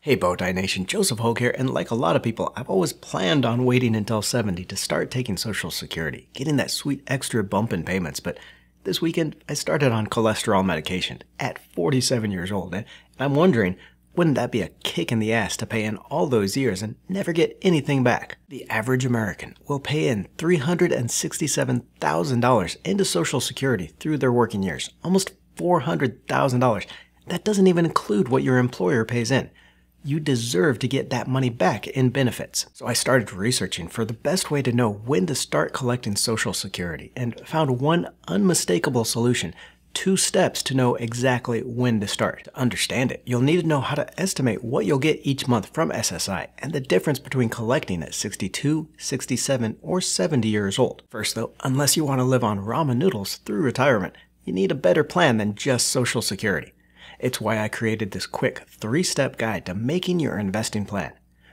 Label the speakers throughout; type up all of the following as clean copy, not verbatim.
Speaker 1: Hey Bowtie Nation, Joseph Hogue here, and like a lot of people, I've always planned on waiting until 70 to start taking Social Security, getting that sweet extra bump in payments, but this weekend I started on cholesterol medication at 47 years old, and I'm wondering, wouldn't that be a kick in the ass to pay in all those years and never get anything back? The average American will pay in $367,000 into Social Security through their working years, almost $400,000. That doesn't even include what your employer pays in. You deserve to get that money back in benefits. So I started researching for the best way to know when to start collecting Social Security and found one unmistakable solution, 2 steps to know exactly when to start. To understand it, you'll need to know how to estimate what you'll get each month from SSI and the difference between collecting at 62, 67, or 70 years old. First though, unless you want to live on ramen noodles through retirement, you need a better plan than just Social Security. It's why I created this quick 3-step guide to making your investing plan.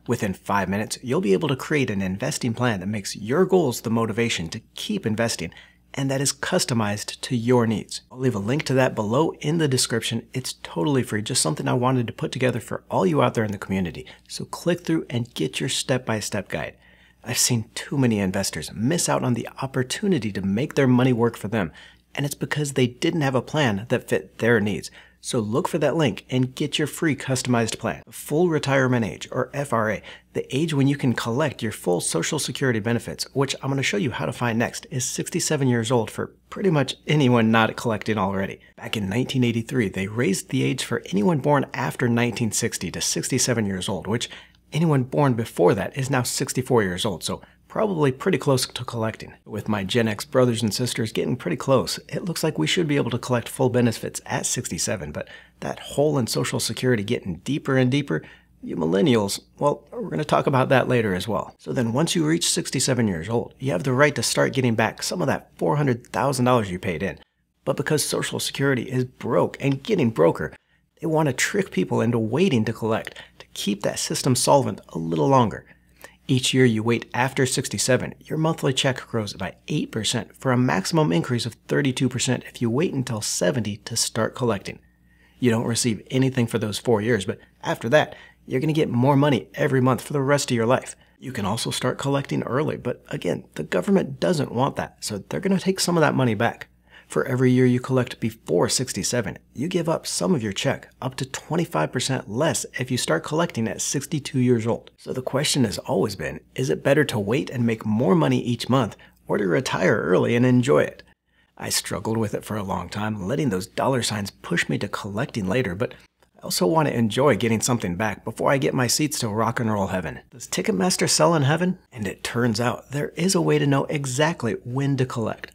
Speaker 1: Within 5 minutes, you'll be able to create an investing plan that makes your goals the motivation to keep investing and that is customized to your needs. I'll leave a link to that below in the description. It's totally free, just something I wanted to put together for all you out there in the community. So click through and get your step-by-step guide. I've seen too many investors miss out on the opportunity to make their money work for them, and it's because they didn't have a plan that fit their needs. So look for that link and get your free customized plan. Full retirement age, or FRA, the age when you can collect your full Social Security benefits, which I'm going to show you how to find next, is 67 years old for pretty much anyone not collecting already. Back in 1983, they raised the age for anyone born after 1960 to 67 years old, which anyone born before that is now 64 years old, so probably pretty close to collecting. With my Gen X brothers and sisters getting pretty close, it looks like we should be able to collect full benefits at 67, but that hole in Social Security getting deeper and deeper, you millennials, well, we're going to talk about that later as well. So then once you reach 67 years old, you have the right to start getting back some of that $400,000 you paid in. But because Social Security is broke and getting broker, they want to trick people into waiting to collect to keep that system solvent a little longer. Each year you wait after 67, your monthly check grows by 8% for a maximum increase of 32% if you wait until 70 to start collecting. You don't receive anything for those 4 years, but after that, you're going to get more money every month for the rest of your life. You can also start collecting early, but again, the government doesn't want that, so they're going to take some of that money back. For every year you collect before 67, you give up some of your check, up to 25% less if you start collecting at 62 years old. So the question has always been, is it better to wait and make more money each month, or to retire early and enjoy it? I struggled with it for a long time, letting those dollar signs push me to collecting later, but I also want to enjoy getting something back before I get my seats to rock and roll heaven. Does Ticketmaster sell in heaven? And it turns out there is a way to know exactly when to collect.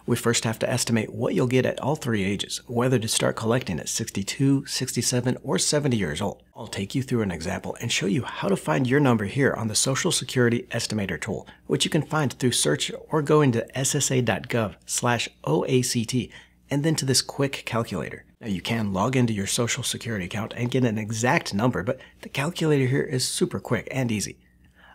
Speaker 1: We first have to estimate what you'll get at all 3 ages, whether to start collecting at 62, 67, or 70 years old. I'll take you through an example and show you how to find your number here on the Social Security Estimator tool, which you can find through search or going to ssa.gov/OACT and then to this quick calculator. Now you can log into your Social Security account and get an exact number, but the calculator here is super quick and easy.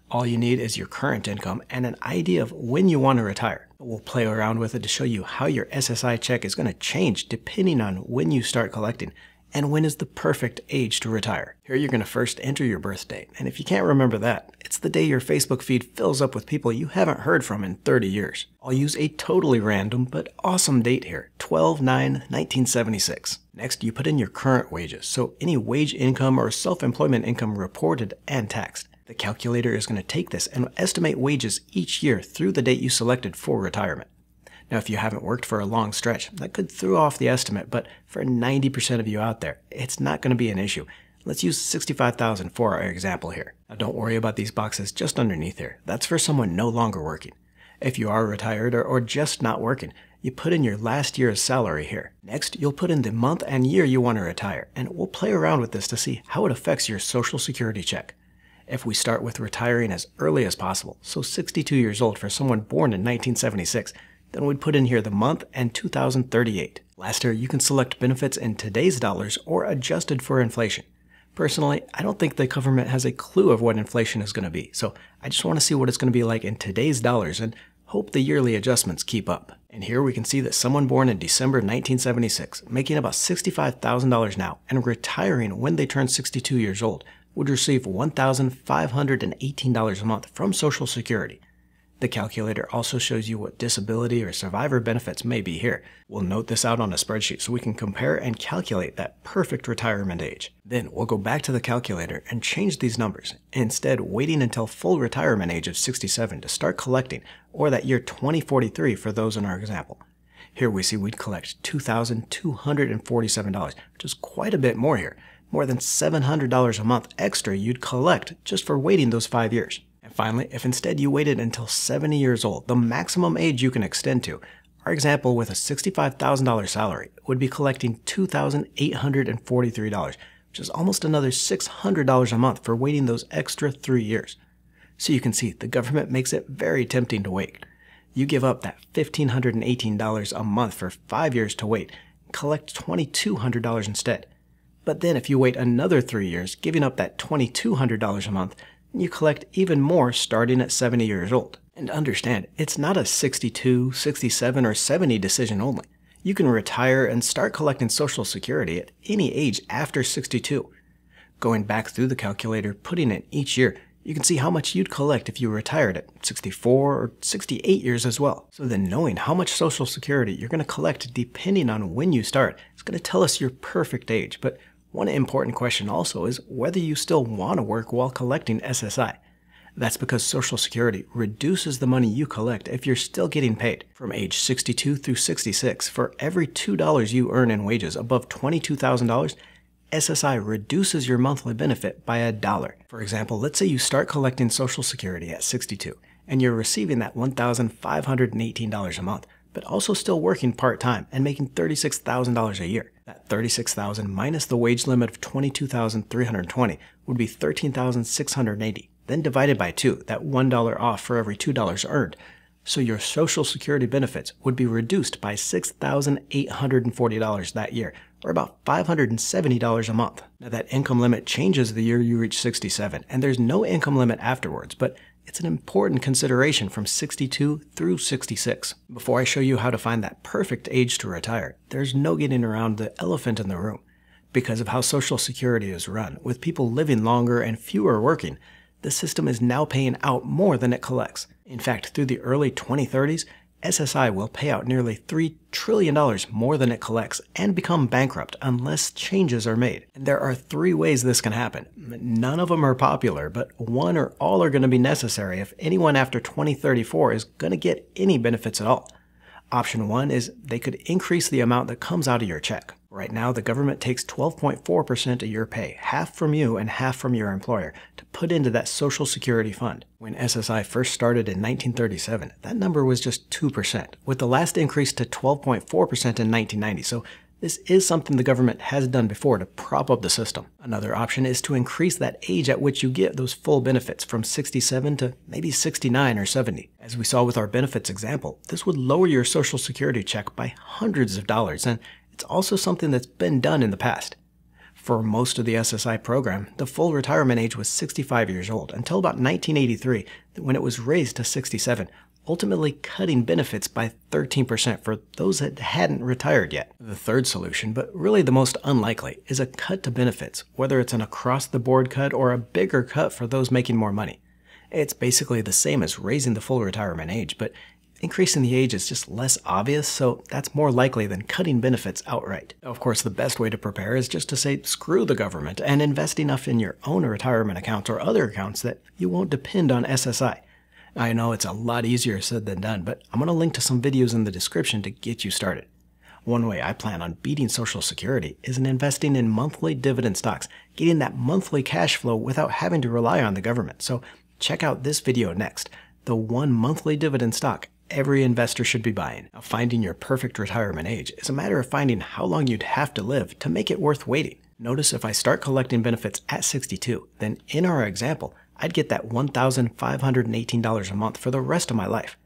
Speaker 1: All you need is your current income and an idea of when you want to retire. We'll play around with it to show you how your SSI check is going to change depending on when you start collecting and when is the perfect age to retire. Here you're going to first enter your birth date, and if you can't remember that, it's the day your Facebook feed fills up with people you haven't heard from in 30 years. I'll use a totally random but awesome date here, 12/9/1976. Next, you put in your current wages, so any wage income or self-employment income reported and taxed. The calculator is going to take this and estimate wages each year through the date you selected for retirement. Now, if you haven't worked for a long stretch, that could throw off the estimate, but for 90% of you out there, it's not going to be an issue. Let's use $65,000 for our example here. Now, don't worry about these boxes just underneath here. That's for someone no longer working. If you are retired or just not working, you put in your last year's salary here. Next, you'll put in the month and year you want to retire, and we'll play around with this to see how it affects your Social Security check. If we start with retiring as early as possible, so 62 years old for someone born in 1976, then we'd put in here the month and 2038. Last year, you can select benefits in today's dollars or adjusted for inflation. Personally, I don't think the government has a clue of what inflation is going to be, so I just want to see what it's going to be like in today's dollars and hope the yearly adjustments keep up. And here we can see that someone born in December 1976, making about $65,000 now and retiring when they turn 62 years old, would receive $1,518 a month from Social Security. The calculator also shows you what disability or survivor benefits may be here. We'll note this out on a spreadsheet so we can compare and calculate that perfect retirement age. Then we'll go back to the calculator and change these numbers, instead waiting until full retirement age of 67 to start collecting, or that year 2043 for those in our example. Here we see we'd collect $2,247, which is quite a bit more here. More than $700 a month extra you'd collect just for waiting those 5 years. And finally, if instead you waited until 70 years old, the maximum age you can extend to, our example with a $65,000 salary would be collecting $2,843, which is almost another $600 a month for waiting those extra 3 years. So you can see the government makes it very tempting to wait. You give up that $1,518 a month for 5 years to wait and collect $2,200 instead. But then if you wait another 3 years, giving up that $2,200 a month, you collect even more starting at 70 years old. And understand, it's not a 62, 67, or 70 decision only. You can retire and start collecting Social Security at any age after 62. Going back through the calculator, putting in each year, you can see how much you'd collect if you retired at 64 or 68 years as well. So then knowing how much Social Security you're going to collect depending on when you start is going to tell us your perfect age. But one important question also is whether you still want to work while collecting SSI. That's because Social Security reduces the money you collect if you're still getting paid. From age 62 through 66, for every $2 you earn in wages above $22,000, SSI reduces your monthly benefit by $1. For example, let's say you start collecting Social Security at 62, and you're receiving that $1,518 a month, but also still working part-time and making $36,000 a year. That $36,000 minus the wage limit of $22,320 would be $13,680. Then divided by 2, that $1 off for every $2 earned. So your Social Security benefits would be reduced by $6,840 that year, or about $570 a month. Now that income limit changes the year you reach 67, and there's no income limit afterwards, but it's an important consideration from 62 through 66. Before I show you how to find that perfect age to retire, there's no getting around the elephant in the room. Because of how Social Security is run, with people living longer and fewer working, the system is now paying out more than it collects. In fact, through the early 2030s, SSI will pay out nearly $3 trillion more than it collects and become bankrupt unless changes are made. And there are 3 ways this can happen. None of them are popular, but one or all are going to be necessary if anyone after 2034 is going to get any benefits at all. Option 1 is they could increase the amount that comes out of your check. Right now, the government takes 12.4% of your pay, half from you and half from your employer, to put into that Social Security fund. When SSI first started in 1937, that number was just 2%, with the last increase to 12.4% in 1990, so this is something the government has done before to prop up the system. Another option is to increase that age at which you get those full benefits from 67 to maybe 69 or 70. As we saw with our benefits example, this would lower your Social Security check by hundreds of dollars, and it's also something that's been done in the past. For most of the SSI program, the full retirement age was 65 years old until about 1983, when it was raised to 67, ultimately cutting benefits by 13% for those that hadn't retired yet. The third solution, but really the most unlikely, is a cut to benefits, whether it's an across-the-board cut or a bigger cut for those making more money. It's basically the same as raising the full retirement age, but increasing the age is just less obvious, so that's more likely than cutting benefits outright. Of course, the best way to prepare is just to say screw the government and invest enough in your own retirement accounts or other accounts that you won't depend on SSI. I know it's a lot easier said than done, but I'm going to link to some videos in the description to get you started. One way I plan on beating Social Security is in investing in monthly dividend stocks, getting that monthly cash flow without having to rely on the government. So check out this video next, the one monthly dividend stock every investor should be buying. Now, finding your perfect retirement age is a matter of finding how long you'd have to live to make it worth waiting. Notice if I start collecting benefits at 62, then in our example, I'd get that $1,518 a month for the rest of my life.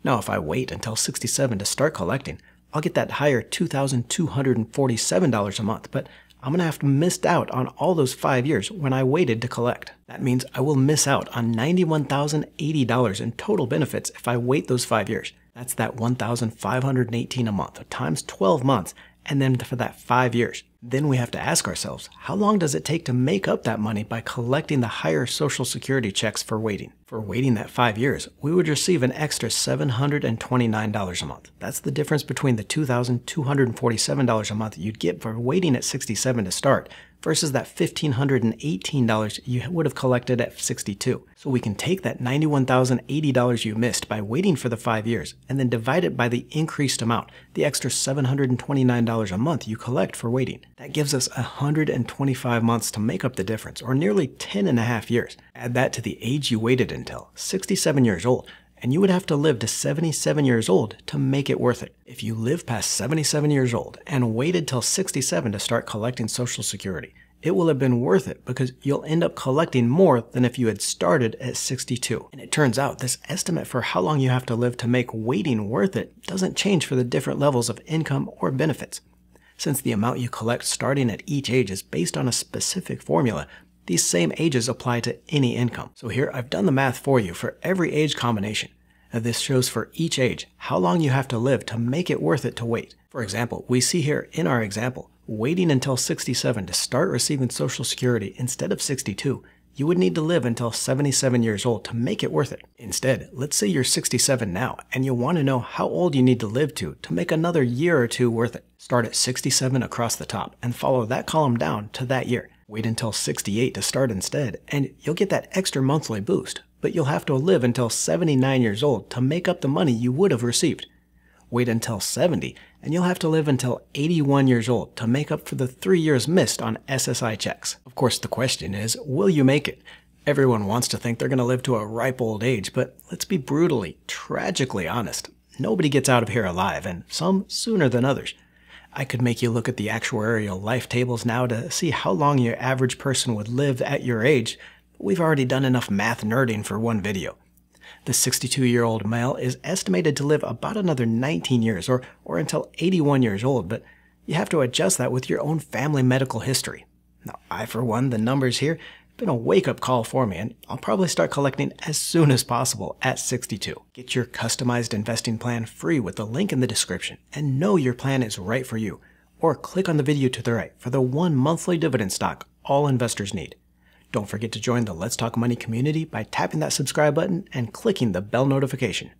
Speaker 1: Now, if I wait until 67 to start collecting, I'll get that higher $2,247 a month, but I'm going to have to miss out on all those 5 years when I waited to collect. That means I will miss out on $91,080 in total benefits if I wait those 5 years. That's that $1,518 a month times 12 months, and then for that 5 years. Then we have to ask ourselves, how long does it take to make up that money by collecting the higher Social Security checks for waiting? For waiting that 5 years, we would receive an extra $729 a month. That's the difference between the $2,247 a month you'd get for waiting at 67 to start versus that $1,518 you would have collected at 62. So we can take that $91,080 you missed by waiting for the 5 years and then divide it by the increased amount, the extra $729 a month you collect for waiting. That gives us 125 months to make up the difference, or nearly 10.5 years. Add that to the age you waited until, 67 years old, and you would have to live to 77 years old to make it worth it. If you live past 77 years old and waited till 67 to start collecting Social Security, it will have been worth it because you'll end up collecting more than if you had started at 62. And it turns out this estimate for how long you have to live to make waiting worth it doesn't change for the different levels of income or benefits. Since the amount you collect starting at each age is based on a specific formula, these same ages apply to any income. So here I've done the math for you for every age combination. Now this shows for each age how long you have to live to make it worth it to wait. For example, we see here in our example, waiting until 67 to start receiving Social Security instead of 62, you would need to live until 77 years old to make it worth it. Instead, let's say you're 67 now and you want to know how old you need to live to make another year or two worth it. Start at 67 across the top and follow that column down to that year. Wait until 68 to start instead, and you'll get that extra monthly boost, but you'll have to live until 79 years old to make up the money you would have received. Wait until 70, and you'll have to live until 81 years old to make up for the 3 years missed on SSI checks. Of course, the question is, will you make it? Everyone wants to think they're going to live to a ripe old age, but let's be brutally, tragically honest. Nobody gets out of here alive, and some sooner than others. I could make you look at the actuarial life tables now to see how long your average person would live at your age, but we've already done enough math nerding for one video. The 62-year-old male is estimated to live about another 19 years, or until 81 years old, but you have to adjust that with your own family medical history. Now, I, for one, the numbers here, been a wake-up call for me, and I'll probably start collecting as soon as possible at 62. Get your customized investing plan free with the link in the description, and know your plan is right for you. Or click on the video to the right for the one monthly dividend stock all investors need. Don't forget to join the Let's Talk Money community by tapping that subscribe button and clicking the bell notification.